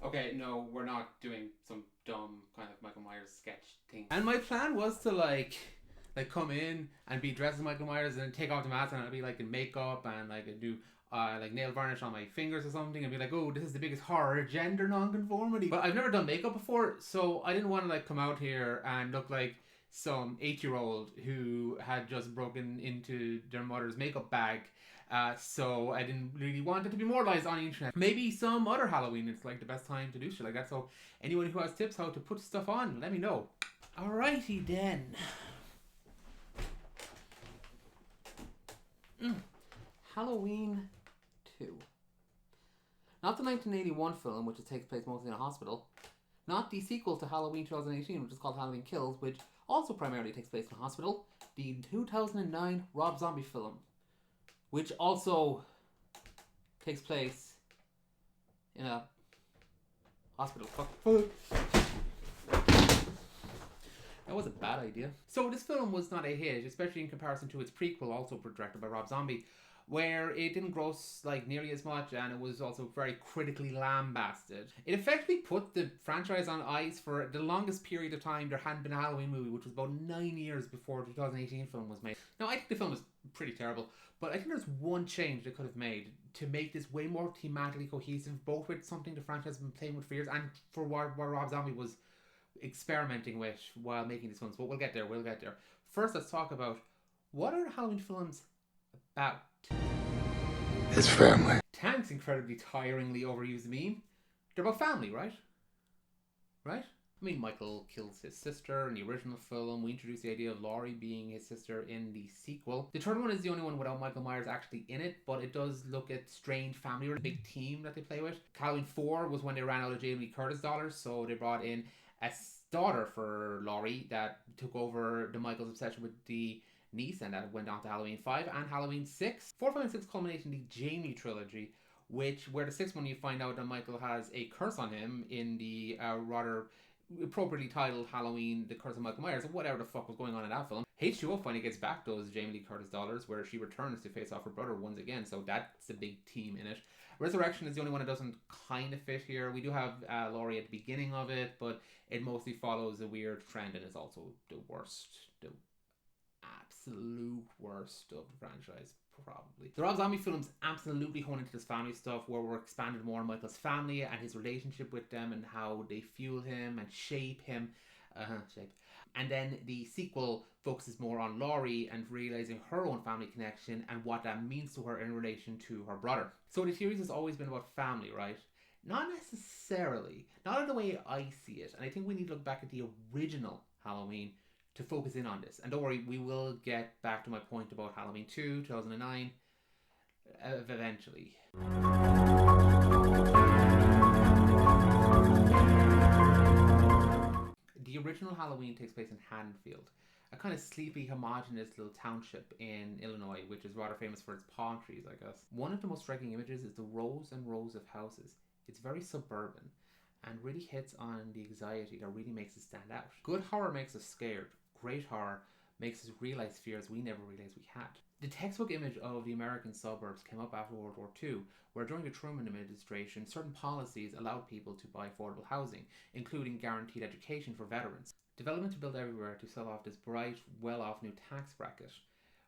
Okay, no, we're not doing some dumb kind of Michael Myers sketch thing. And my plan was to like come in and be dressed as Michael Myers and then take off the mask and I'd be like in makeup and like do like nail varnish on my fingers or something and be like, oh, this is the biggest horror, gender non-conformity. But I've never done makeup before, so I didn't want to like come out here and look like some 8-year-old who had just broken into their mother's makeup bag. So I didn't really want it to be moralized on the internet. Maybe some other Halloween it's like the best time to do shit like that. So anyone who has tips how to put stuff on, let me know. Alrighty then. Halloween 2. Not the 1981 film, which takes place mostly in a hospital. Not the sequel to Halloween 2018, which is called Halloween Kills, which also primarily takes place in a hospital. The 2009 Rob Zombie film, which also takes place in a hospital. That was a bad idea. So this film was not a hit, especially in comparison to its prequel, also directed by Rob Zombie, where it didn't gross like nearly as much and it was also very critically lambasted. It effectively put the franchise on ice for the longest period of time. There hadn't been a Halloween movie, which was about 9 years before the 2018 film was made. Now, I think the film is pretty terrible, but I think there's one change they could have made to make this way more thematically cohesive, both with something the franchise has been playing with for years and for what Rob Zombie was experimenting with while making these films. But we'll get there. First, let's talk about what are the Halloween films about? His family. Tank's incredibly tiringly overused meme. They're about family, right? Right? I mean, Michael kills his sister in the original film. We introduced the idea of Laurie being his sister in the sequel. The third one is the only one without Michael Myers actually in it, but it does look at strange family, or a big team that they play with. Halloween 4 was when they ran out of Jamie Lee Curtis dollars, so they brought in a daughter for Laurie that took over the Michael's obsession with the niece, and that went on to Halloween 5 and Halloween 6. 4, 5, and 6 culminate in the Jamie trilogy, where the 6th one you find out that Michael has a curse on him in the rather appropriately titled Halloween, The Curse of Michael Myers, or whatever the fuck was going on in that film. H2O finally gets back those Jamie Lee Curtis dollars, where she returns to face off her brother once again, so that's a big team in it. Resurrection is the only one that doesn't kind of fit here. We do have Laurie at the beginning of it, but it mostly follows a weird trend and is also the absolute worst of the franchise, probably. The Rob Zombie films absolutely hone into this family stuff, where we're expanded more on Michael's family and his relationship with them and how they fuel him and shape him. And then the sequel focuses more on Laurie and realizing her own family connection and what that means to her in relation to her brother. So the series has always been about family, right? Not necessarily. Not in the way I see it. And I think we need to look back at the original Halloween to focus in on this. And don't worry, we will get back to my point about Halloween 2, 2009, eventually. The original Halloween takes place in Haddonfield, a kind of sleepy, homogenous little township in Illinois, which is rather famous for its palm trees, I guess. One of the most striking images is the rows and rows of houses. It's very suburban and really hits on the anxiety that really makes it stand out. Good horror makes us scared. Great horror makes us realize fears we never realized we had. The textbook image of the American suburbs came up after World War II, where during the Truman administration, certain policies allowed people to buy affordable housing, including guaranteed education for veterans. Development to build everywhere to sell off this bright, well-off new tax bracket,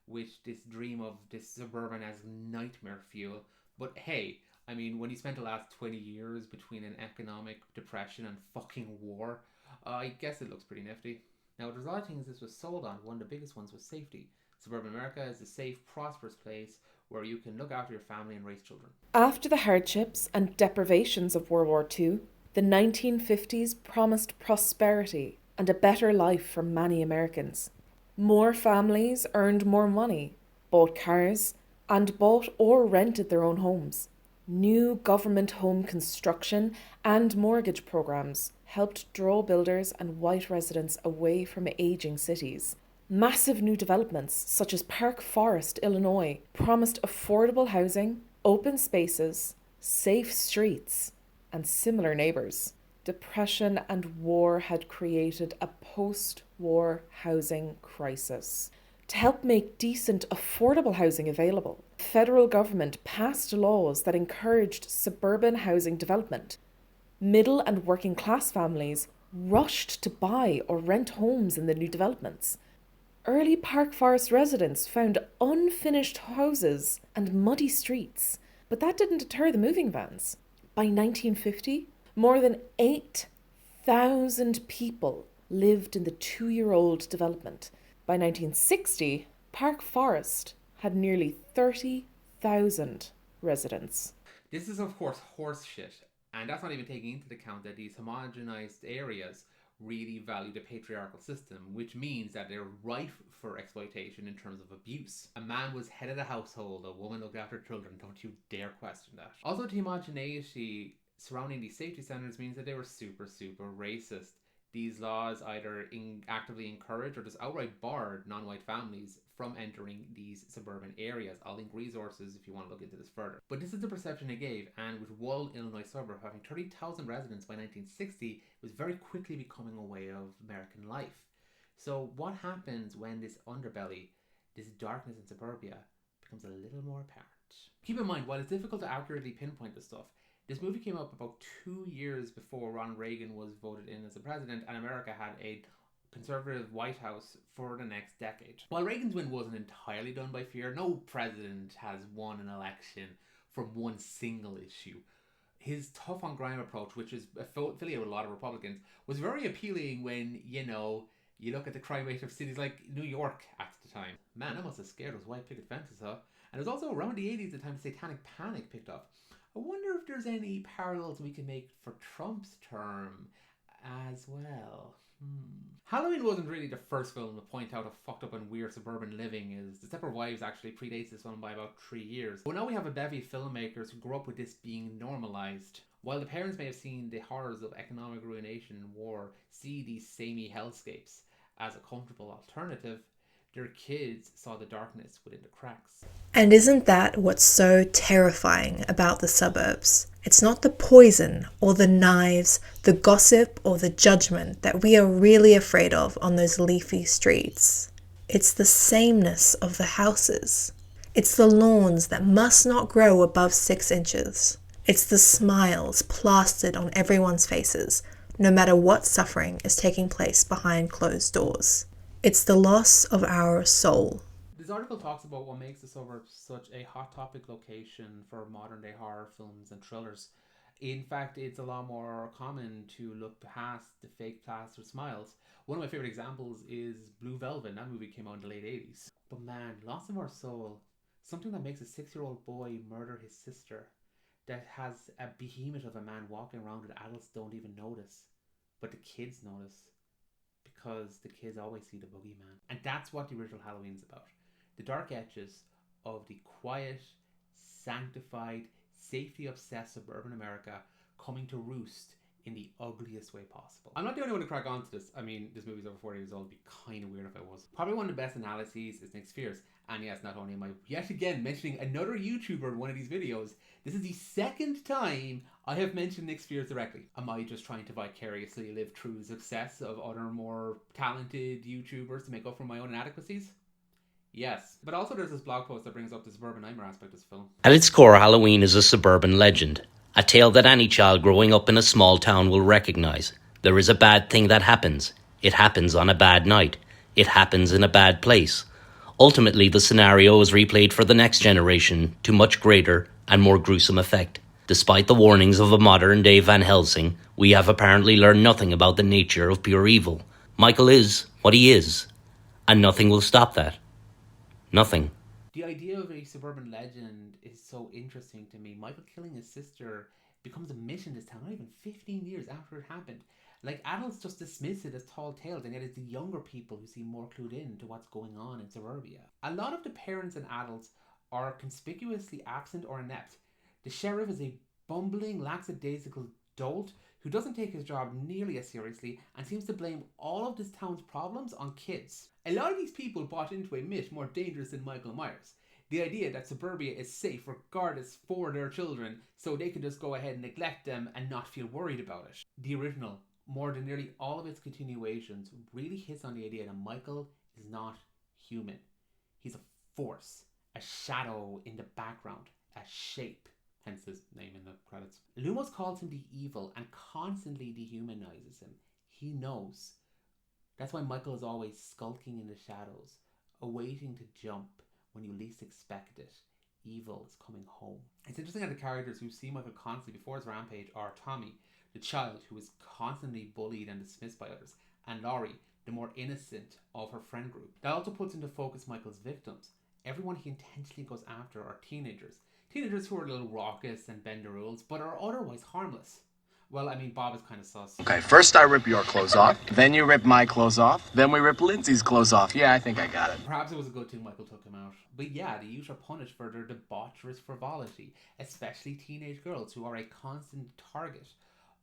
which this dream of this suburban as nightmare fuel. But hey, I mean, when you spent the last 20 years between an economic depression and fucking war, I guess it looks pretty nifty. Now, there's a lot of things this was sold on. One of the biggest ones was safety. Suburban America is a safe, prosperous place where you can look after your family and raise children. After the hardships and deprivations of World War II, the 1950s promised prosperity and a better life for many Americans. More families earned more money, bought cars, and bought or rented their own homes. New government home construction and mortgage programs helped draw builders and white residents away from aging cities. Massive new developments, such as Park Forest, Illinois, promised affordable housing, open spaces, safe streets, and similar neighbours. Depression and war had created a post-war housing crisis. To help make decent, affordable housing available, the federal government passed laws that encouraged suburban housing development. Middle and working class families rushed to buy or rent homes in the new developments. Early Park Forest residents found unfinished houses and muddy streets, but that didn't deter the moving vans. By 1950, more than 8,000 people lived in the 2-year-old development. By 1960, Park Forest had nearly 30,000 residents. This is, of course, horse shit, and that's not even taking into account that these homogenized areas really value the patriarchal system, which means that they're rife for exploitation in terms of abuse. A man was head of the household, a woman looked after children. Don't you dare question that. Also, the homogeneity surrounding these safety standards means that they were super racist. These laws either actively encourage or just outright barred non-white families from entering these suburban areas. I'll link resources if you want to look into this further. But this is the perception it gave, and with Wall, Illinois suburb having 30,000 residents by 1960, it was very quickly becoming a way of American life. So what happens when this underbelly, this darkness in suburbia, becomes a little more apparent? Keep in mind, while it's difficult to accurately pinpoint this stuff, this movie came up about 2 years before Ronald Reagan was voted in as the president, and America had a conservative White House for the next decade. While Reagan's win wasn't entirely done by fear, no president has won an election from one single issue. His tough on crime approach, which is affiliated with a lot of Republicans, was very appealing when, you look at the crime rate of cities like New York at the time. Man, I must have scared those white picket fences, huh? And it was also around the 80s the time the Satanic Panic picked up. I wonder if there's any parallels we can make for Trump's term as well. Halloween wasn't really the first film to point out how fucked up and weird suburban living is. The Stepford Wives actually predates this film by about 3 years. But now we have a bevy of filmmakers who grew up with this being normalised. While the parents may have seen the horrors of economic ruination and war, see these samey hellscapes as a comfortable alternative, their kids saw the darkness within the cracks. And isn't that what's so terrifying about the suburbs? It's not the poison or the knives, the gossip or the judgment that we are really afraid of on those leafy streets. It's the sameness of the houses. It's the lawns that must not grow above 6 inches. It's the smiles plastered on everyone's faces, no matter what suffering is taking place behind closed doors. It's the loss of our soul. This article talks about what makes the suburbs such a hot topic location for modern day horror films and thrillers. In fact, it's a lot more common to look past the fake plastered smiles. One of my favorite examples is Blue Velvet. That movie came out in the late 80s. But man, loss of our soul, something that makes a 6-year-old boy murder his sister, that has a behemoth of a man walking around that adults don't even notice, but the kids notice. Because the kids always see the boogeyman. And that's what the original Halloween's about. The dark edges of the quiet, sanctified, safety-obsessed suburban America coming to roost in the ugliest way possible. I'm not the only one to crack on to this. I mean, this movie's over 40 years old. It'd be kind of weird if I was. Probably one of the best analyses is Nick Spears. And yes, not only am I yet again mentioning another YouTuber in one of these videos, this is the second time I have mentioned Nick Spears directly. Am I just trying to vicariously live through the success of other more talented YouTubers to make up for my own inadequacies? Yes. But also there's this blog post that brings up the suburban nightmare aspect of this film. At its core, Halloween is a suburban legend. A tale that any child growing up in a small town will recognise. There is a bad thing that happens. It happens on a bad night. It happens in a bad place. Ultimately, the scenario is replayed for the next generation to much greater and more gruesome effect. Despite the warnings of a modern-day Van Helsing, we have apparently learned nothing about the nature of pure evil. Michael is what he is, and nothing will stop that. Nothing. The idea of a suburban legend is so interesting to me. Michael killing his sister becomes a myth in this town, not even 15 years after it happened. Like, adults just dismiss it as tall tales, and yet it's the younger people who seem more clued in to what's going on in suburbia. A lot of the parents and adults are conspicuously absent or inept. The sheriff is a bumbling, lackadaisical dolt who doesn't take his job nearly as seriously and seems to blame all of this town's problems on kids. A lot of these people bought into a myth more dangerous than Michael Myers. The idea that suburbia is safe regardless for their children, so they can just go ahead and neglect them and not feel worried about it. The original, more than nearly all of its continuations, really hits on the idea that Michael is not human. He's a force, a shadow in the background, a shape. Hence his name in the credits. Lumos calls him the evil and constantly dehumanizes him. He knows. That's why Michael is always skulking in the shadows, awaiting to jump when you least expect it. Evil is coming home. It's interesting that the characters who see Michael constantly before his rampage are Tommy, the child who is constantly bullied and dismissed by others, and Laurie, the more innocent of her friend group. That also puts into focus Michael's victims. Everyone he intentionally goes after are teenagers. Teenagers who are a little raucous and bend the rules, but are otherwise harmless. Well, I mean, Bob is kind of sus. Okay, first I rip your clothes off, then you rip my clothes off, then we rip Lindsay's clothes off. Yeah, I think I got it. Perhaps it was a good thing Michael took him out. But yeah, the youth are punished for their debaucherous frivolity, especially teenage girls who are a constant target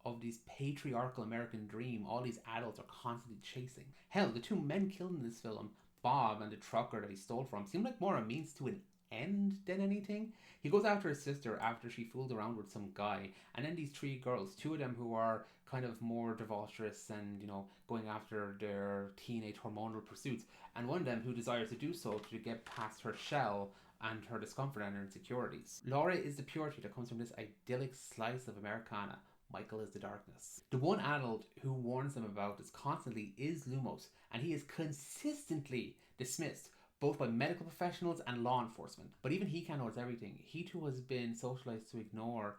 of this patriarchal American dream all these adults are constantly chasing. Hell, the two men killed in this film, Bob and the trucker that he stole from, seem like more a means to an end than anything. He goes after his sister after she fooled around with some guy, and then these three girls, two of them who are kind of more debaucherous and, you know, going after their teenage hormonal pursuits, and one of them who desires to do so to get past her shell and her discomfort and her insecurities. Laura is the purity that comes from this idyllic slice of Americana. Michael is the darkness. The one adult who warns them about this constantly is Lumos, and he is consistently dismissed both by medical professionals and law enforcement. But even he can't notice everything. He too has been socialized to ignore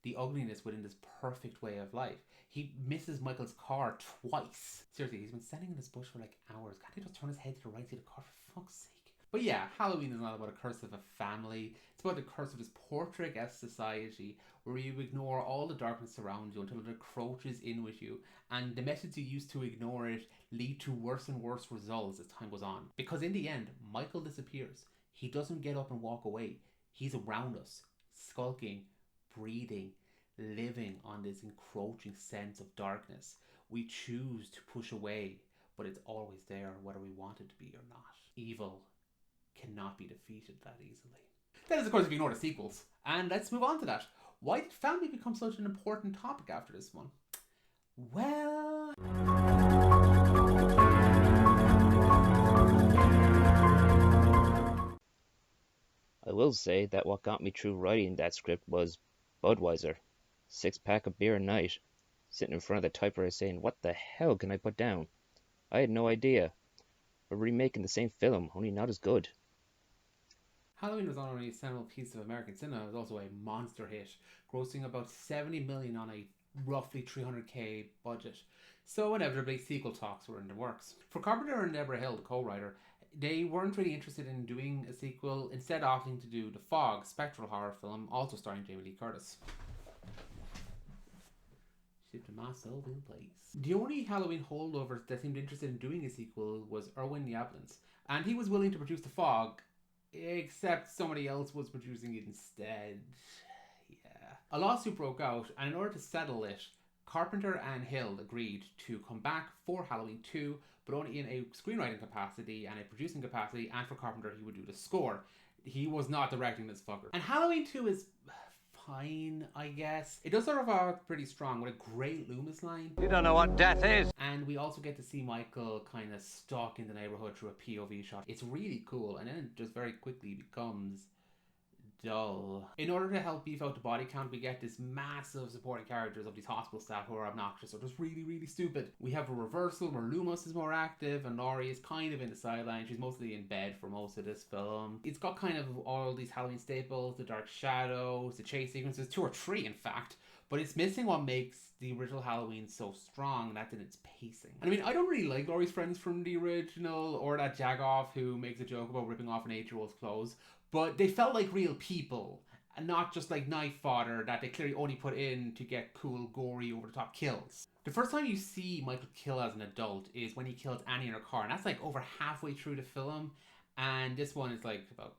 the ugliness within this perfect way of life. He misses Michael's car twice. Seriously, he's been standing in this bush for like hours. Can't he just turn his head to the right, see the car, for fuck's sake? But yeah, Halloween is not about a curse of a family. It's about the curse of this portrait-esque society where you ignore all the darkness around you until it encroaches in with you, and the methods you use to ignore it lead to worse and worse results as time goes on. Because in the end, Michael disappears. He doesn't get up and walk away. He's around us, skulking, breathing, living on this encroaching sense of darkness. We choose to push away, but it's always there whether we want it to be or not. Evil cannot be defeated that easily. That is, of course, if you ignore the sequels. And let's move on to that. Why did family become such an important topic after this one? Well... I will say that what got me through writing that script was Budweiser. 6-pack of beer a night. Sitting in front of the typewriter saying, what the hell can I put down? I had no idea. We're remaking the same film, only not as good. Halloween was not only a seminal piece of American cinema, it was also a monster hit, grossing about $70 million on a roughly $300K budget. So inevitably, sequel talks were in the works. For Carpenter and Deborah Hill, the co-writer, they weren't really interested in doing a sequel, instead opting to do The Fog, spectral horror film, also starring Jamie Lee Curtis. Shipped to myself in place. The only Halloween holdovers that seemed interested in doing a sequel was Irwin Yablans, and he was willing to produce The Fog, except somebody else was producing it instead. Yeah. A lawsuit broke out, and in order to settle it, Carpenter and Hill agreed to come back for Halloween 2, but only in a screenwriting capacity and a producing capacity, and for Carpenter he would do the score. He was not directing this fucker. And Halloween 2 is fine, I guess. It does start off pretty strong with a great Loomis line. You don't know what death is. And we also get to see Michael kind of stalk in the neighborhood through a POV shot. It's really cool, and then it just very quickly becomes dull. In order to help beef out the body count, we get this massive supporting characters of these hospital staff who are obnoxious or just really, really stupid. We have a reversal where Lumos is more active and Laurie is kind of in the sideline. She's mostly in bed for most of this film. It's got kind of all these Halloween staples, the dark shadows, the chase sequences, 2 or 3 in fact, but it's missing what makes the original Halloween so strong, and that's in its pacing. And I mean, I don't really like Laurie's friends from the original, or that Jagoff who makes a joke about ripping off an 8-year-old's clothes, but they felt like real people, and not just like knife fodder that they clearly only put in to get cool, gory, over-the-top kills. The first time you see Michael kill as an adult is when he kills Annie in her car, and that's like over halfway through the film, and this one is like about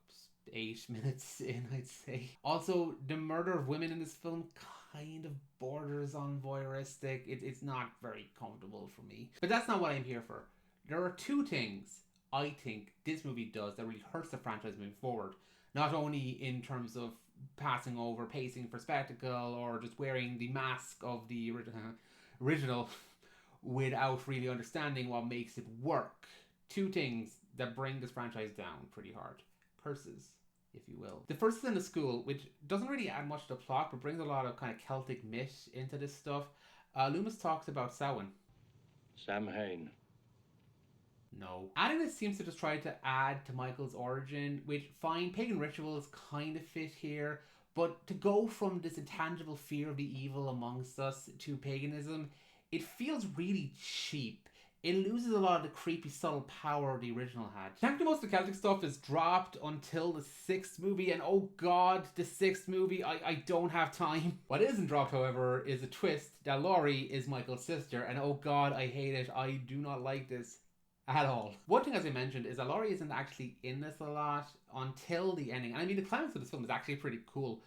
8 minutes in, I'd say. Also, the murder of women in this film kind of borders on voyeuristic. It's not very comfortable for me. But that's not what I'm here for. There are 2 things I think this movie does that really hurts the franchise moving forward. Not only in terms of passing over pacing for spectacle or just wearing the mask of the original without really understanding what makes it work. two things that bring this franchise down pretty hard. Curses, if you will. The first is in the school, which doesn't really add much to the plot, but brings a lot of kind of Celtic myth into this stuff. Loomis talks about Samhain. Samhain. No. Adding this seems to just try to add to Michael's origin, which, fine, pagan rituals kind of fit here, but to go from this intangible fear of the evil amongst us to paganism, it feels really cheap. It loses a lot of the creepy, subtle power the original had. Thankfully, most of the Celtic stuff is dropped until the 6th movie, and oh god, the 6th movie, I don't have time. What isn't dropped, however, is a twist that Laurie is Michael's sister, and oh god, I hate it. I do not like this at all. One thing, as I mentioned, is that Laurie isn't actually in this a lot until the ending. And I mean, the climax of this film is actually pretty cool,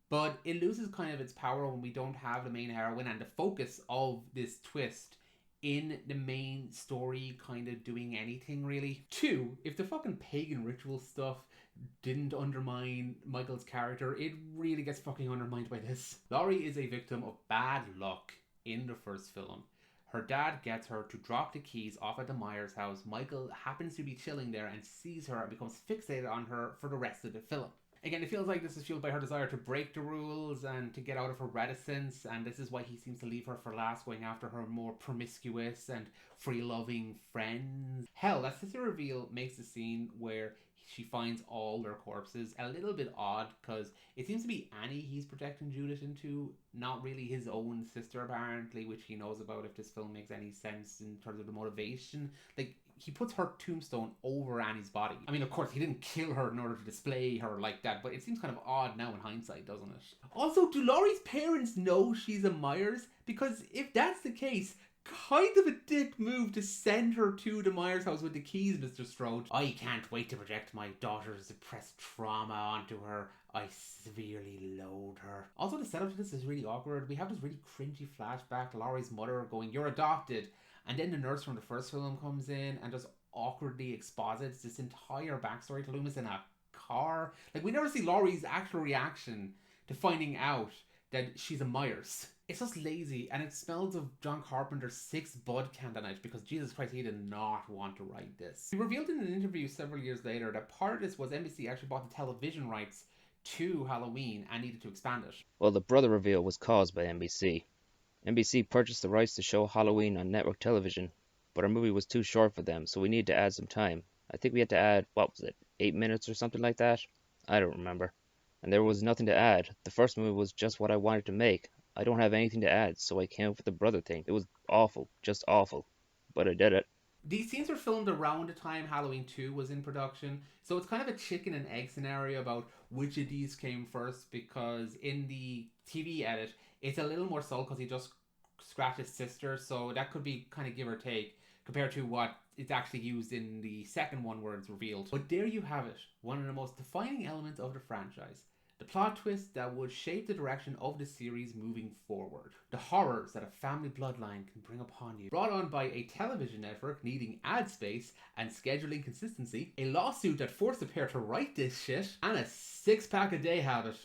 but it loses kind of its power when we don't have the main heroine and the focus of this twist in the main story kind of doing anything, really. 2, if the fucking pagan ritual stuff didn't undermine Michael's character, it really gets fucking undermined by this. Laurie is a victim of bad luck in the first film. Her dad gets her to drop the keys off at the Myers house. Michael happens to be chilling there and sees her and becomes fixated on her for the rest of the film. Again, it feels like this is fueled by her desire to break the rules and to get out of her reticence, and this is why he seems to leave her for last, going after her more promiscuous and free-loving friends. Hell, that sister reveal makes the scene where she finds all their corpses a little bit odd, because it seems to be Annie he's protecting Judith into, not really his own sister apparently, which he knows about if this film makes any sense in terms of the motivation. Like, he puts her tombstone over Annie's body. I mean, of course, he didn't kill her in order to display her like that, but it seems kind of odd now in hindsight, doesn't it? Also, do Laurie's parents know she's a Myers? Because if that's the case, kind of a dick move to send her to the Myers house with the keys, Mr. Strode. I can't wait to project my daughter's suppressed trauma onto her. I severely loathe her. Also, the setup to this is really awkward. We have this really cringy flashback to Laurie's mother going, "You're adopted." And then the nurse from the first film comes in and just awkwardly exposits this entire backstory to Loomis in a car. Like, we never see Laurie's actual reaction to finding out that she's a Myers. It's just lazy, and it smells of John Carpenter's 6th bud candidate, because Jesus Christ, he did not want to write this. He revealed in an interview several years later that part of this was NBC actually bought the television rights to Halloween and needed to expand it. Well, the brother reveal was caused by NBC. NBC purchased the rights to show Halloween on network television, but our movie was too short for them, so we needed to add some time. I think we had to add, 8 minutes or something like that? I don't remember. And there was nothing to add. The first movie was just what I wanted to make. I don't have anything to add, so I came up with the brother thing. It was awful, just awful. But I did it. These scenes were filmed around the time Halloween 2 was in production, so it's kind of a chicken and egg scenario about which of these came first, because in the TV edit, it's a little more subtle because he just scratched his sister, so that could be kind of give or take compared to what it's actually used in the second one where it's revealed. But there you have it, one of the most defining elements of the franchise. The plot twist that would shape the direction of the series moving forward. The horrors that a family bloodline can bring upon you. Brought on by a television network needing ad space and scheduling consistency, a lawsuit that forced the pair to write this shit, and a 6-pack a day habit.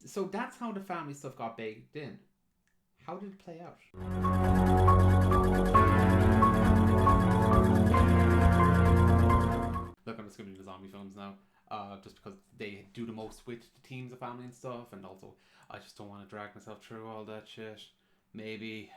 So that's how the family stuff got baked in. How did it play out? Look, I'm just going to do the zombie films now. Just because they do the most with the teams of family and stuff, and also I just don't want to drag myself through all that shit. Maybe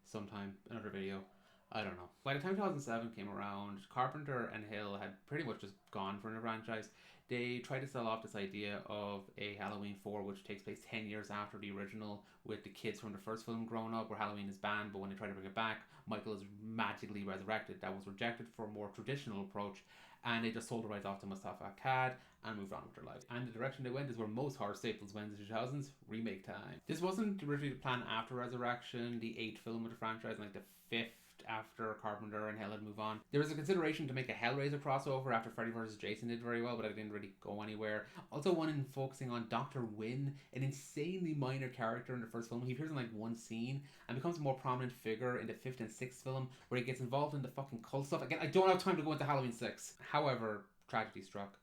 sometime another video. I don't know. By the time 2007 came around, Carpenter and Hill had pretty much just gone from the franchise. They tried to sell off this idea of a Halloween 4, which takes place 10 years after the original, with the kids from the first film growing up, where Halloween is banned, but when they try to bring it back, Michael is magically resurrected. That was rejected for a more traditional approach, and they just sold the rights off to Moustapha Akkad and moved on with their lives. And the direction they went is where most horror staples went in the 2000s, remake time. This wasn't originally the plan after Resurrection, the 8th film of the franchise, and like the 5th after Carpenter and Hill had moved on. There was a consideration to make a Hellraiser crossover after Freddy vs. Jason did very well, but it didn't really go anywhere. Also one in focusing on Dr. Wynn, an insanely minor character in the first film. He appears in like one scene and becomes a more prominent figure in the 5th and 6th film, where he gets involved in the fucking cult stuff. Again, I don't have time to go into Halloween 6. However, tragedy struck.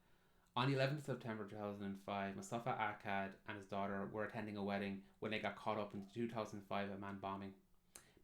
On the 11th of September 2005, Moustapha Akkad and his daughter were attending a wedding when they got caught up in the 2005 Amman bombing.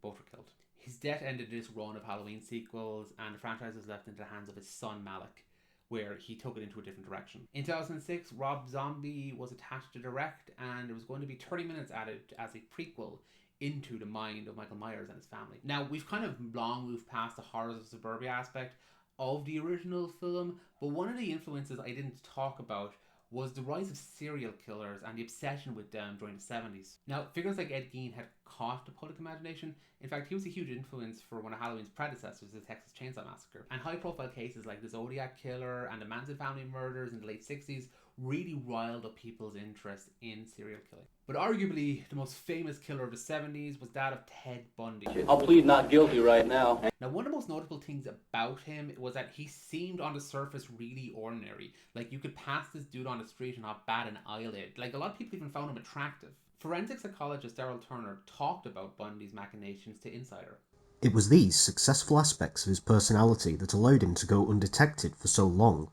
Both were killed. His death ended this run of Halloween sequels, and the franchise was left into the hands of his son Malik, where he took it into a different direction. In 2006, Rob Zombie was attached to direct, and there was going to be 30 minutes added as a prequel into the mind of Michael Myers and his family. Now, we've kind of long moved past the horrors of suburbia aspect of the original film, but one of the influences I didn't talk about was the rise of serial killers and the obsession with them during the 70s. Now, figures like Ed Gein had caught the public imagination. In fact, he was a huge influence for one of Halloween's predecessors, the Texas Chainsaw Massacre. And high-profile cases like the Zodiac Killer and the Manson family murders in the late 60s really riled up people's interest in serial killing. But arguably, the most famous killer of the 70s was that of Ted Bundy. I'll plead not guilty right now. Now, one of the most notable things about him was that he seemed on the surface really ordinary. Like, you could pass this dude on the street and not bat an eyelid. Like, a lot of people even found him attractive. Forensic psychologist Daryl Turner talked about Bundy's machinations to Insider. It was these successful aspects of his personality that allowed him to go undetected for so long,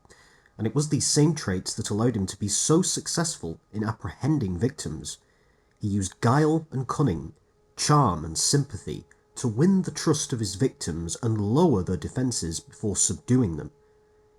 and it was these same traits that allowed him to be so successful in apprehending victims. He used guile and cunning, charm and sympathy to win the trust of his victims and lower their defences before subduing them.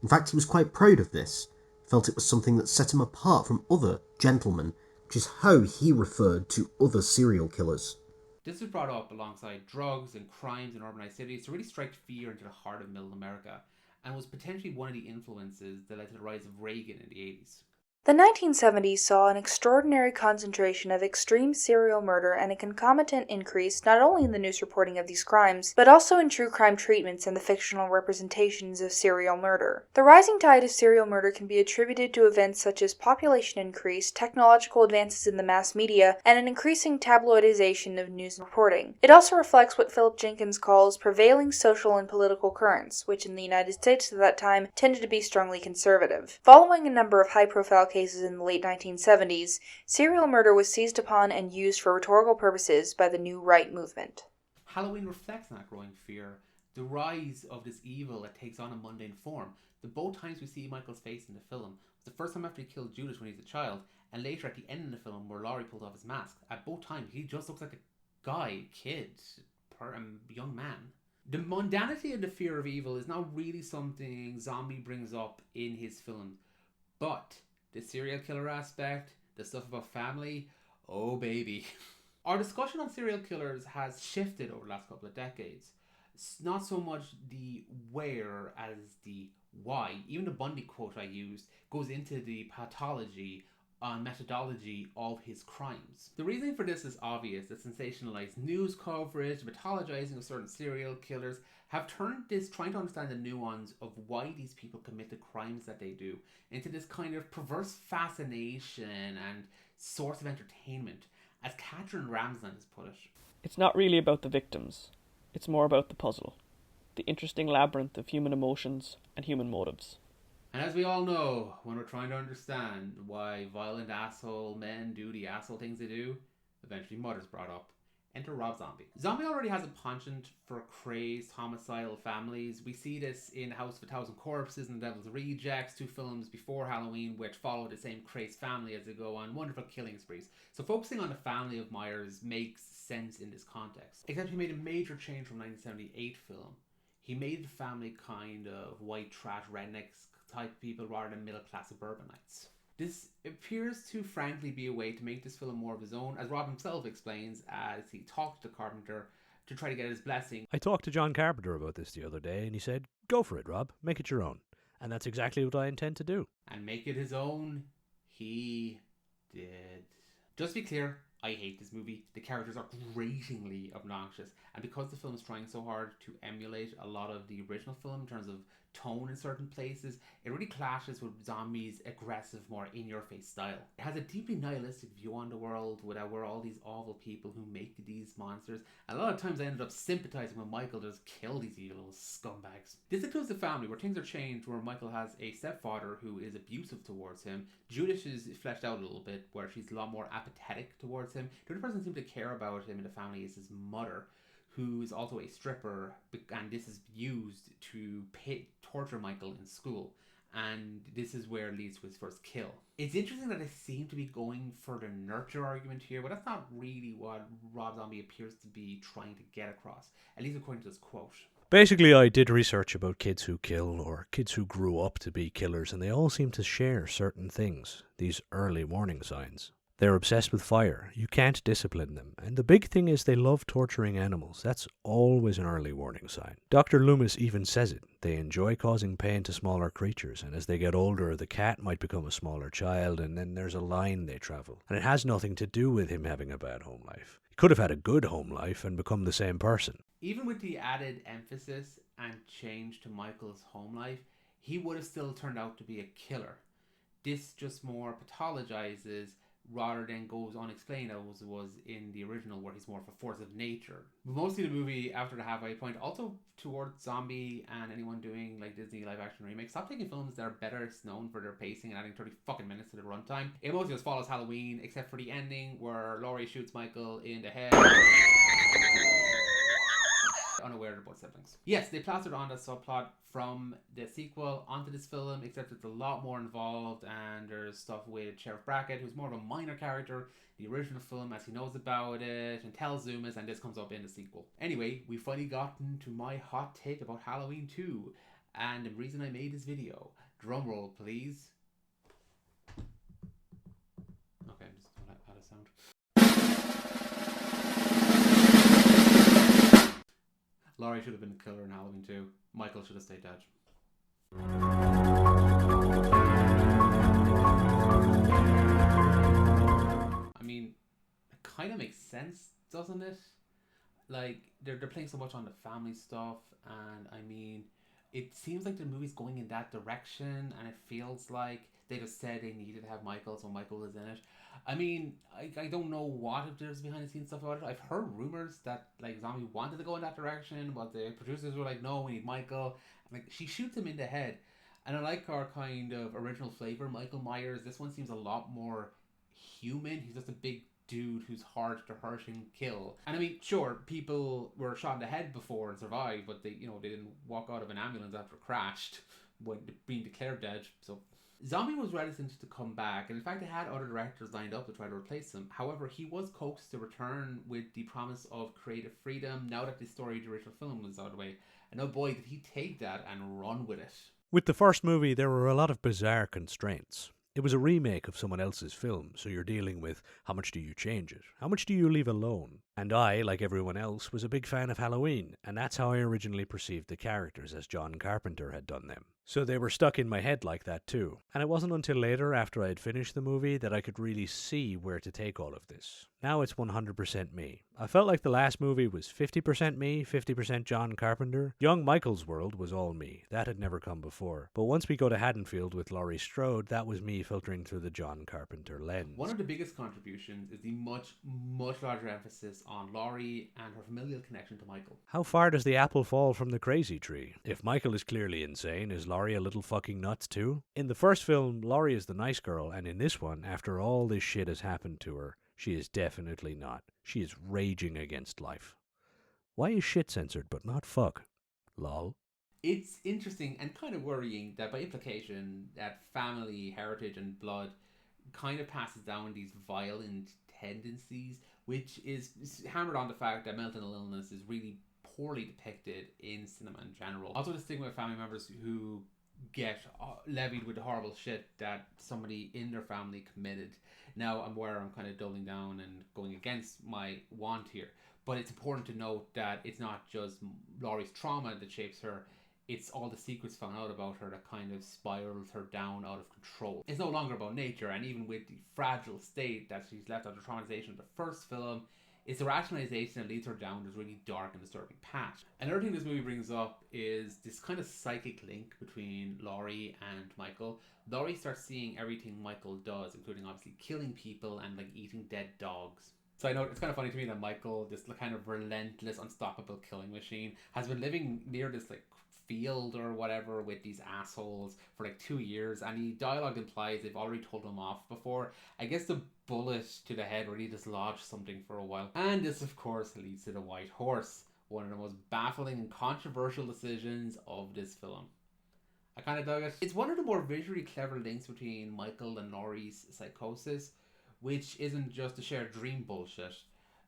In fact, he was quite proud of this, felt it was something that set him apart from other gentlemen, which is how he referred to other serial killers. This was brought up alongside drugs and crimes in urbanized cities to really strike fear into the heart of middle America, and was potentially one of the influences that led to the rise of Reagan in the 80s. The 1970s saw an extraordinary concentration of extreme serial murder and a concomitant increase not only in the news reporting of these crimes, but also in true crime treatments and the fictional representations of serial murder. The rising tide of serial murder can be attributed to events such as population increase, technological advances in the mass media, and an increasing tabloidization of news reporting. It also reflects what Philip Jenkins calls prevailing social and political currents, which in the United States at that time tended to be strongly conservative. Following a number of high-profile cases in the late 1970s, serial murder was seized upon and used for rhetorical purposes by the New Right movement. Halloween reflects that growing fear, the rise of this evil that takes on a mundane form. The both times we see Michael's face in the film was the first time after he killed Judith when he's a child, and later at the end of the film where Laurie pulled off his mask. At both times, he just looks like a guy, kid, young man. The mundanity and the fear of evil is not really something Zombie brings up in his films, but the serial killer aspect, the stuff about family, oh baby. Our discussion on serial killers has shifted over the last couple of decades. It's not so much the where as the why. Even the Bundy quote I used goes into the pathology and methodology of his crimes. The reasoning for this is obvious. The sensationalized news coverage, the mythologizing of certain serial killers have turned this trying to understand the nuance of why these people commit the crimes that they do into this kind of perverse fascination and source of entertainment, as Katrin Ramsland has put it. It's not really about the victims. It's more about the puzzle, the interesting labyrinth of human emotions and human motives. And as we all know, when we're trying to understand why violent asshole men do the asshole things they do, eventually murder's brought up. Enter Rob Zombie. Zombie already has a penchant for crazed homicidal families. We see this in House of a Thousand Corpses and The Devil's Rejects, two films before Halloween which follow the same crazed family as they go on wonderful killing sprees. So focusing on the family of Myers makes sense in this context. Except he made a major change from 1978 film. He made the family kind of white trash rednecks type people rather than middle class suburbanites. This appears to frankly be a way to make this film more of his own, as Rob himself explains as he talked to Carpenter to try to get his blessing. I talked to John Carpenter about this the other day and he said, go for it, Rob, make it your own. And that's exactly what I intend to do. And make it his own, he did. Just to be clear, I hate this movie. The characters are gratingly obnoxious, and because the film is trying so hard to emulate a lot of the original film in terms of tone in certain places, it really clashes with Zombie's aggressive, more in-your-face style. It has a deeply nihilistic view on the world without we're all these awful people who make these monsters. And a lot of times I ended up sympathizing when Michael just killed these evil little scumbags. This includes the family, where things are changed, where Michael has a stepfather who is abusive towards him. Judith is fleshed out a little bit, where she's a lot more apathetic towards him. The only person who seems to care about him in the family is his mother, who is also a stripper, and this is used to torture Michael in school. and this is where it leads to his first kill. It's interesting that they seem to be going for the nurture argument here, but that's not really what Rob Zombie appears to be trying to get across, at least according to this quote. Basically, I did research about kids who kill, or kids who grew up to be killers, and they all seem to share certain things, these early warning signs. They're obsessed with fire. You can't discipline them. And the big thing is they love torturing animals. That's always an early warning sign. Dr. Loomis even says it. They enjoy causing pain to smaller creatures, and as they get older, the cat might become a smaller child, and then there's a line they travel. And it has nothing to do with him having a bad home life. He could have had a good home life and become the same person. Even with the added emphasis and change to Michael's home life, he would have still turned out to be a killer. This just more pathologizes rather than goes unexplained as it was in the original, where he's more of a force of nature. But mostly the movie, after the halfway point, also towards Zombie and anyone doing like Disney live action remakes, stop taking films that are better known for their pacing and adding 30 fucking minutes to the runtime. It mostly just follows Halloween, except for the ending where Laurie shoots Michael in the head, unaware they're both siblings. Yes, they plastered on the subplot from the sequel onto this film, except it's a lot more involved, and there's stuff with Sheriff Brackett, who's more of a minor character in the original film, as he knows about it and tells Zoomis, and this comes up in the sequel. Anyway, we've finally gotten to my hot take about Halloween 2, and the reason I made this video. Drum roll, please. Okay, I'm just gonna add a sound. Laurie should have been the killer in Halloween 2. Michael should have stayed dead. I mean, it kind of makes sense, doesn't it? Like, they're playing so much on the family stuff, and I mean, it seems like the movie's going in that direction, and it feels like they just said they needed to have Michael, so Michael is in it. I mean, I don't know what if there's behind the scenes stuff about it. I've heard rumors that like Zombie wanted to go in that direction, but the producers were like, no, we need Michael. And, like, she shoots him in the head. And I like our kind of original flavor, Michael Myers. This one seems a lot more human. He's just a big dude who's hard to hurt and kill. And I mean, sure, people were shot in the head before and survived, but they didn't walk out of an ambulance after it crashed when being declared dead. So Zombie was reticent to come back, and in fact they had other directors lined up to try to replace him. However, he was coaxed to return with the promise of creative freedom now that the story of the original film was out of the way. And oh boy, did he take that and run with it. With the first movie, there were a lot of bizarre constraints. It was a remake of someone else's film, so you're dealing with how much do you change it? How much do you leave alone? And I, like everyone else, was a big fan of Halloween, and that's how I originally perceived the characters, as John Carpenter had done them. So they were stuck in my head like that too. And it wasn't until later, after I had finished the movie, that I could really see where to take all of this. Now it's 100% me. I felt like the last movie was 50% me, 50% John Carpenter. Young Michael's world was all me. That had never come before. But once we go to Haddonfield with Laurie Strode, that was me filtering through the John Carpenter lens. One of the biggest contributions is the much larger emphasis on Laurie and her familial connection to Michael. How far does the apple fall from the crazy tree? If Michael is clearly insane, is Laurie a little fucking nuts too? In the first film, Laurie is the nice girl, and in this one, after all this shit has happened to her, she is definitely not. She is raging against life. Why is shit censored but not fuck? Lol. It's interesting and kind of worrying that by implication that family, heritage and blood kind of passes down these violent tendencies, which is hammered on the fact that mental illness is really poorly depicted in cinema in general. Also the stigma of family members who get levied with the horrible shit that somebody in their family committed. Now I'm aware I'm kind of doubling down and going against my want here, but it's important to note that it's not just Laurie's trauma that shapes her, it's all the secrets found out about her that kind of spirals her down out of control. It's no longer about nature, and even with the fragile state that she's left out of traumatization of the first film, it's the rationalization that leads her down this really dark and disturbing path. Another thing this movie brings up is this kind of psychic link between Laurie and Michael. Laurie starts seeing everything Michael does, including obviously killing people and like eating dead dogs. So I know it's kind of funny to me that Michael, this kind of relentless, unstoppable killing machine, has been living near this like field or whatever with these assholes for like 2 years, and the dialogue implies they've already told him off before. I guess the bullet to the head really dislodged something for a while. And this of course leads to the white horse, one of the most baffling and controversial decisions of this film. I kind of dug it. It's one of the more visually clever links between Michael and Laurie's psychosis, which isn't just a shared dream bullshit.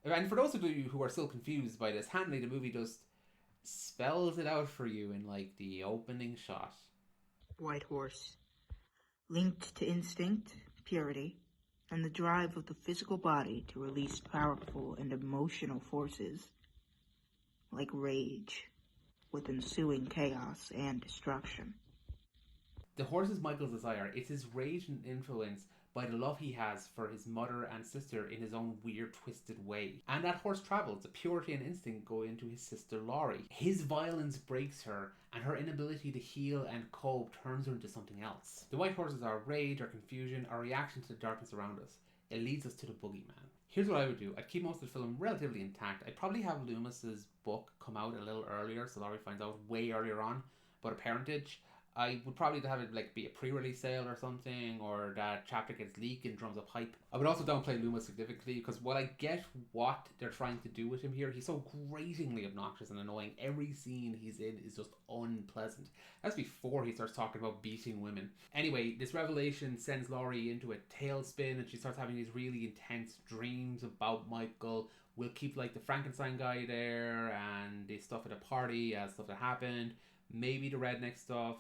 And for those of you who are still confused by this, handily the movie just spells it out for you in like the opening shot. White horse, linked to instinct, purity, and the drive of the physical body to release powerful and emotional forces like rage, with ensuing chaos and destruction. The horse is Michael's desire. It's his rage and influence by the love he has for his mother and sister in his own weird, twisted way. And that horse travels. The purity and instinct go into his sister Laurie. His violence breaks her, and her inability to heal and cope turns her into something else. The white horse is our rage, our confusion, our reaction to the darkness around us. It leads us to the boogeyman. Here's what I would do. I'd keep most of the film relatively intact. I'd probably have Loomis's book come out a little earlier, so Laurie finds out way earlier on about her parentage. I would probably have it like be a pre-release sale or something, or that chapter gets leaked and drums up hype. I would also downplay Loomis significantly, because while I get what they're trying to do with him here, he's so gratingly obnoxious and annoying. Every scene he's in is just unpleasant. That's before he starts talking about beating women. Anyway, this revelation sends Laurie into a tailspin, and she starts having these really intense dreams about Michael. We'll keep like the Frankenstein guy there, and the stuff at a party, stuff that happened. Maybe the redneck stuff,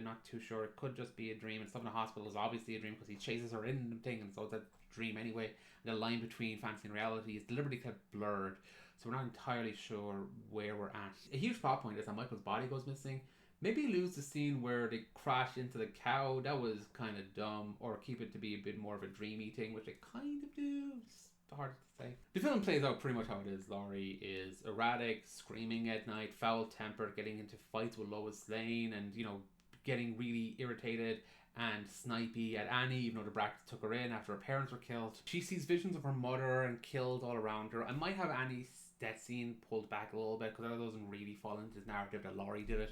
not too sure. It could just be a dream, and stuff in the hospital is obviously a dream because he chases her in the thing, and so it's a dream anyway. The line between fantasy and reality is deliberately kept blurred, so we're not entirely sure where we're at. A huge plot point is that Michael's body goes missing. Maybe lose the scene where they crash into the cow. That was kind of dumb, or keep it to be a bit more of a dreamy thing, which they kind of do. It's hard to say. The film plays out pretty much how it is. Laurie is erratic, screaming at night, foul-tempered, getting into fights with Lois Lane, and, you know, getting really irritated and snipey at Annie, even though the Brackets took her in after her parents were killed. She sees visions of her mother and killed all around her. I might have Annie's death scene pulled back a little bit, because that doesn't really fall into this narrative that Laurie did it.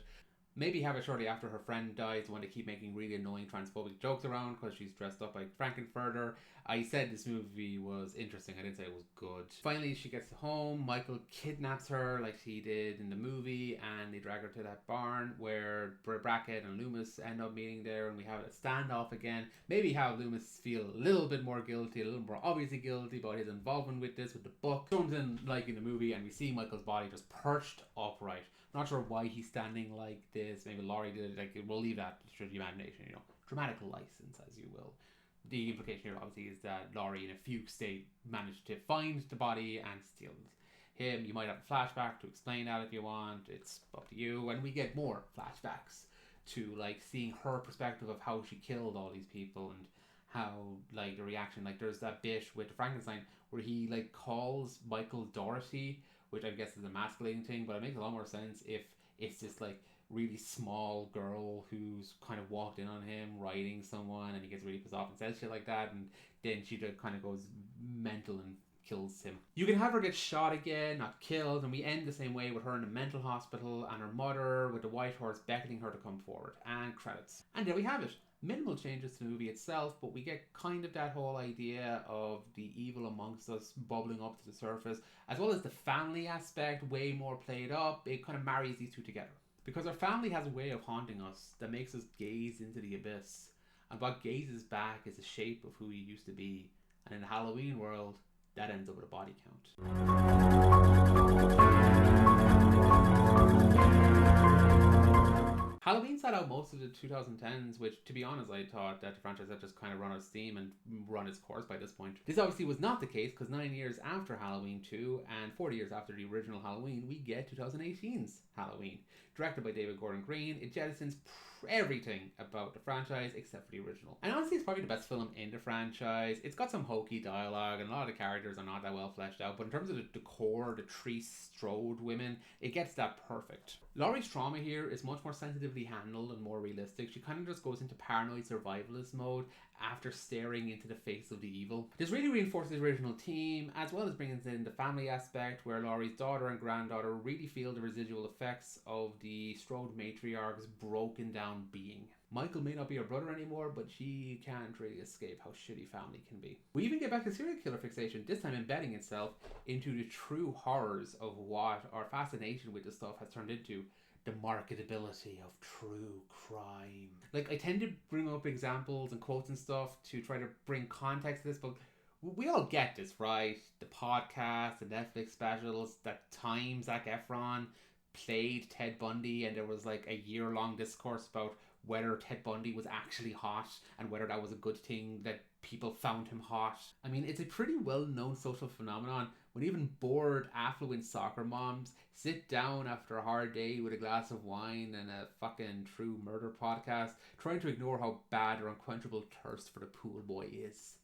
Maybe have it shortly after her friend dies, when they keep making really annoying transphobic jokes around because she's dressed up like Frankenfurter. I said this movie was interesting, I didn't say it was good. Finally, she gets home. Michael kidnaps her like he did in the movie, and they drag her to that barn where Brackett and Loomis end up meeting there, and we have a standoff again. Maybe have Loomis feel a little bit more guilty, a little more obviously guilty about his involvement with this, with the book. Comes in like in the movie, and we see Michael's body just perched upright. Not sure why he's standing like this. Maybe Laurie did it. Like, we'll leave that to the imagination, you know. Dramatic license, as you will. The implication here, obviously, is that Laurie, in a fugue state, managed to find the body and steal him. You might have a flashback to explain that if you want. It's up to you. And we get more flashbacks to, like, seeing her perspective of how she killed all these people and how, like, the reaction. Like, there's that bit with Frankenstein where he, like, calls Michael Dorothy, which I guess is a masculating thing, but it makes a lot more sense if it's this like really small girl who's kind of walked in on him riding someone, and he gets really pissed off and says shit like that, and then she kind of goes mental and kills him. You can have her get shot again, not killed, and we end the same way with her in a mental hospital and her mother with the white horse beckoning her to come forward. And credits. And there we have it. Minimal changes to the movie itself, but we get kind of that whole idea of the evil amongst us bubbling up to the surface, as well as the family aspect way more played up. It kind of marries these two together. Because our family has a way of haunting us that makes us gaze into the abyss. And what gazes back is the shape of who we used to be. And in the Halloween world, that ends up with a body count. Halloween sat out most of the 2010s, which, to be honest, I thought that the franchise had just kind of run out of steam and run its course by this point. This obviously was not the case, because 9 years after Halloween 2 and 40 years after the original Halloween, we get 2018's Halloween. Directed by David Gordon Green, it jettisons everything about the franchise except for the original. And honestly, it's probably the best film in the franchise. It's got some hokey dialogue, and a lot of the characters are not that well fleshed out, but in terms of the core, the three Strode women, it gets that perfect. Laurie's trauma here is much more sensitively handled and more realistic. She kind of just goes into paranoid survivalist mode after staring into the face of the evil. This really reinforces the original theme, as well as brings in the family aspect, where Laurie's daughter and granddaughter really feel the residual effects of the Strode matriarch's broken down being. Michael may not be her brother anymore, but she can't really escape how shitty family can be. We even get back to serial killer fixation, this time embedding itself into the true horrors of what our fascination with this stuff has turned into. The marketability of true crime. Like, I tend to bring up examples and quotes and stuff to try to bring context to this, but we all get this, right? The podcast, the Netflix specials, that time Zac Efron played Ted Bundy and there was like a year-long discourse about whether Ted Bundy was actually hot and whether that was a good thing that people found him hot. I mean, it's a pretty well-known social phenomenon when even bored, affluent soccer moms sit down after a hard day with a glass of wine and a fucking true murder podcast, trying to ignore how bad their unquenchable thirst for the pool boy is.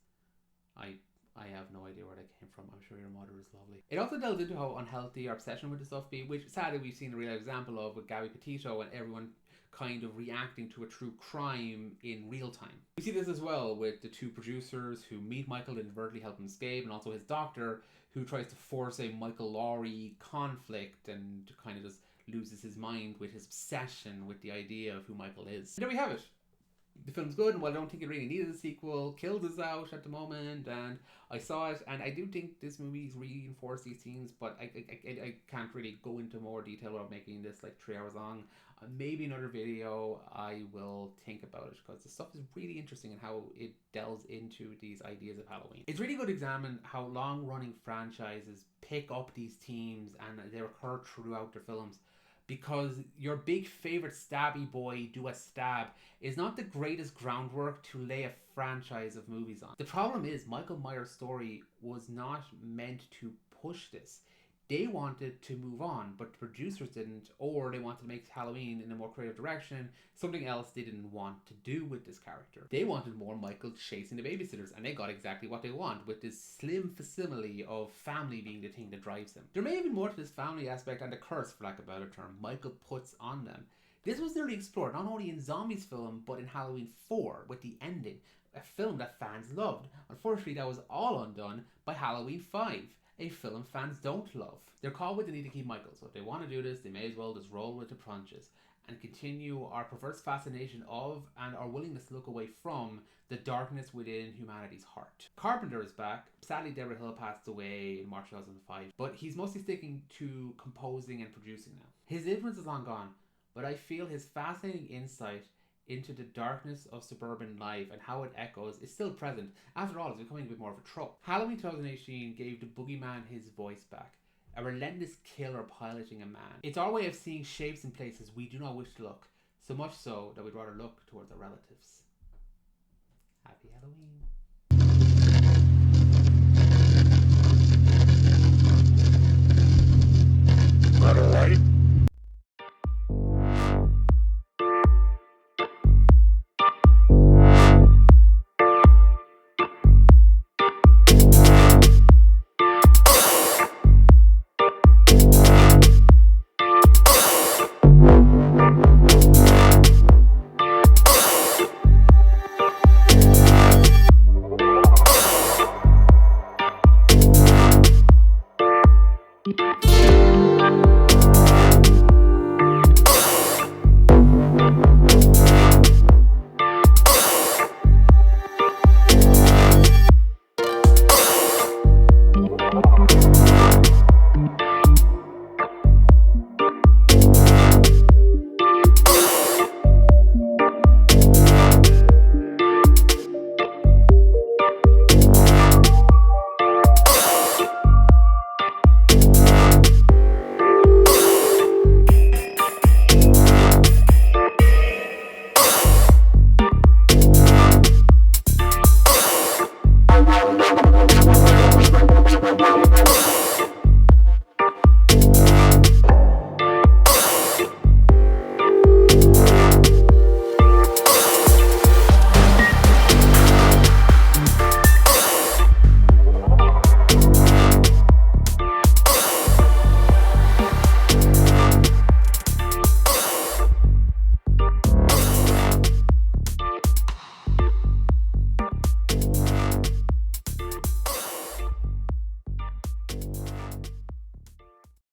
I have no idea where that came from. I'm sure your mother is lovely. It also delves into how unhealthy our obsession with the stuff be, which sadly we've seen a real example of with Gabby Petito and everyone kind of reacting to a true crime in real time. We see this as well with the two producers who meet Michael and inadvertently help him escape, and also his doctor who tries to force a Michael Laurie conflict and kind of just loses his mind with his obsession with the idea of who Michael is. And there we have it. The film's good, and while I don't think it really needed a sequel, Killed is out at the moment, and I saw it, and I do think this movie's reinforced these themes, but I can't really go into more detail about making this like 3 hours long. Maybe another video I will think about it, because the stuff is really interesting and how it delves into these ideas of Halloween. It's really good to examine how long-running franchises pick up these themes and they recur throughout their films. Because your big favorite stabby boy do a stab is not the greatest groundwork to lay a franchise of movies on. The problem is Michael Myers' story was not meant to push this. They wanted to move on, but the producers didn't, or they wanted to make Halloween in a more creative direction, something else they didn't want to do with this character. They wanted more Michael chasing the babysitters, and they got exactly what they want, with this slim facsimile of family being the thing that drives them. There may have been more to this family aspect and the curse, for lack of a better term, Michael puts on them. This was nearly explored not only in Zombies film, but in Halloween 4, with the ending, a film that fans loved. Unfortunately, that was all undone by Halloween 5. A film fans don't love. They're caught with the need to keep Michael, so if they want to do this, they may as well just roll with the punches and continue our perverse fascination of and our willingness to look away from the darkness within humanity's heart. Carpenter is back. Sadly, Deborah Hill passed away in March 2005, but he's mostly sticking to composing and producing now. His influence is long gone, but I feel his fascinating insight into the darkness of suburban life and how it echoes is still present. After all, it's becoming a bit more of a trope. Halloween 2018 gave the boogeyman his voice back, a relentless killer piloting a man. It's our way of seeing shapes in places we do not wish to look, so much so that we'd rather look towards our relatives. Happy Halloween. Alright.